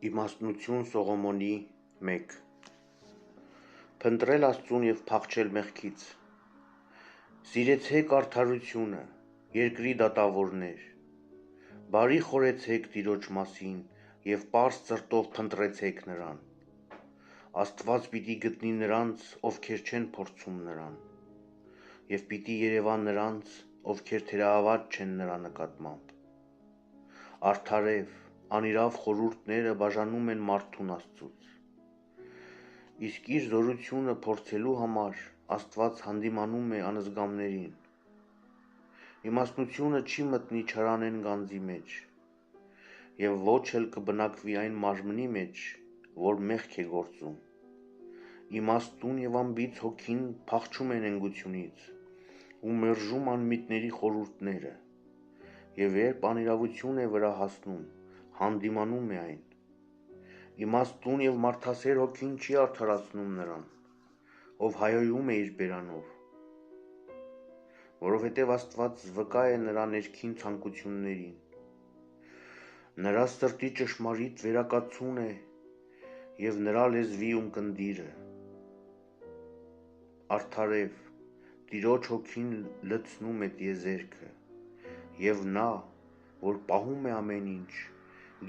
Իմաստնություն Սողոմոնի 1 Փնտրել Աստծուն և փախչել մեղքից։ Սիրեցեք արդարությունը, երկրի դատավորներ, բարի խորեցեք Տիրոջ մասին և պարզ սրտով փնտրեցեք Նրան։ Աստված պիտի գտնի նրանց, ովքեր չեն փորձում Նրան, և պիտի երևա նրանց, ովքեր թերահավատ չեն Նրա նկատմամբ։ Արդարև, անիրավ խորհուրդները բաժանում են մարդուն Աստծուց։ Իսկ իր զորությունը փորձելու համար Աստված հանդիմանում է անզգամներին։ Իմաստնությունը չի մտնի չարանեն գանձի մեջ, և ոչ էլ կբնակվի այն մարմնի մեջ, որ մեղք է գործում։ Իմաստուն և անբիծ հոգին փախչում է նենգությունից ու մերժում անմիտների խորհուրդները, և երբ անիրավություն է վրա հասնում, հանդիմանում է այն։ Իմաստուն և մարդասեր հոգին չի արդարացնում նրան, ով հայհոյում է իր բերանով, որովհետև Աստված վկա է նրա ներքին ցանկություններին։ Նրա սրտի ճշմարիտ վերակացուն է և նրա լեզվի ունկնդիրը։ Արդարև, Տիրոջ հոգին լցնում է տիեզերքը, և նա, որ պահում է ամեն ինչ,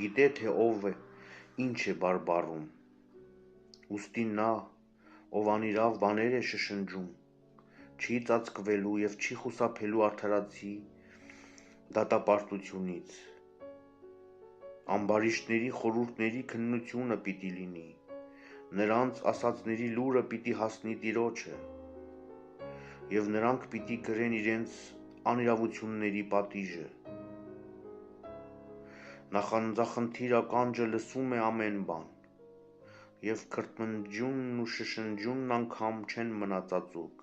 գիտե, թե ով ինչ է բարբառում։ Ուստի նա, ով անիրավ բաներ է շշնջում, չի ծածկվելու և չի խուսափելու արդարացի դատապարտությունից։ Ամբարիշտների խորհուրդների քննությունը պիտի լինի, նրանց ասածների լուրը պիտի հասնի Տիրոջը, և նրանք պիտի կրեն իրենց անիրավությունների պատիժը։ Նախանձախնդիր ականջը լսում է ամեն բան, և քրթմնջյունն ու շշնջյունն անգամ չեն մնա ծածուկ։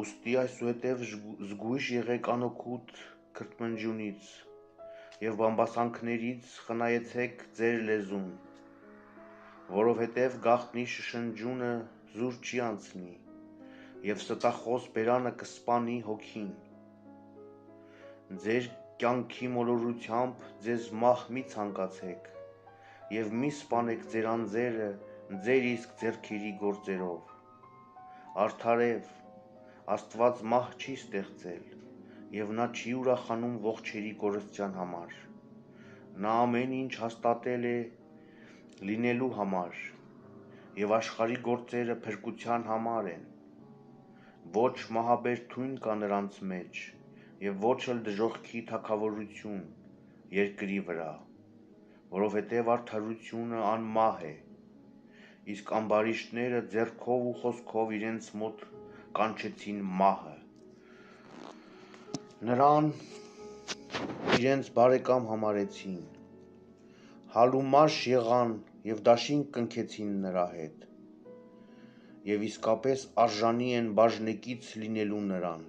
Ուստի այսուհետև զգույշ եղեք անօգուտ քրթմնջյունից և բամբասանքներից խնայեցեք ձեր լեզուն, որովհետև գաղտնի շշնջյունը զուր չի անցնի, և ստախոս բերանը կսպանի հոգին։ Ձեր կյանքի մոլորությամբ ձեզ մահ մի ցանկացեք, և մի սպանեք ձեր անձերը ձեր իսկ ձեռքերի գործերով։ Արդարև, Աստված մահ չի ստեղծել, և նա չի ուրախանում ողջերի կորստյան համար։ Նա ամեն ինչ հաստատել է լինելու համար, և աշխարհի գործերը փրկության համար են։ Ոչ մահաբեր թույն կա նրանց մեջ, և ոչ էլ դժոխքի թագավորություն երկրի վրա, որովհետև արդարությունը անմահ է, իսկ ամբարիշտները ձեռքով ու խոսքով իրենց մոտ կանչեցին մահը։ Նրան իրենց բարեկամ համարեցին, հալումաշ եղան և դաշինք կնքեցին նրա հետ, և իսկապես արժանի են բաժնեկից լինելու նրան։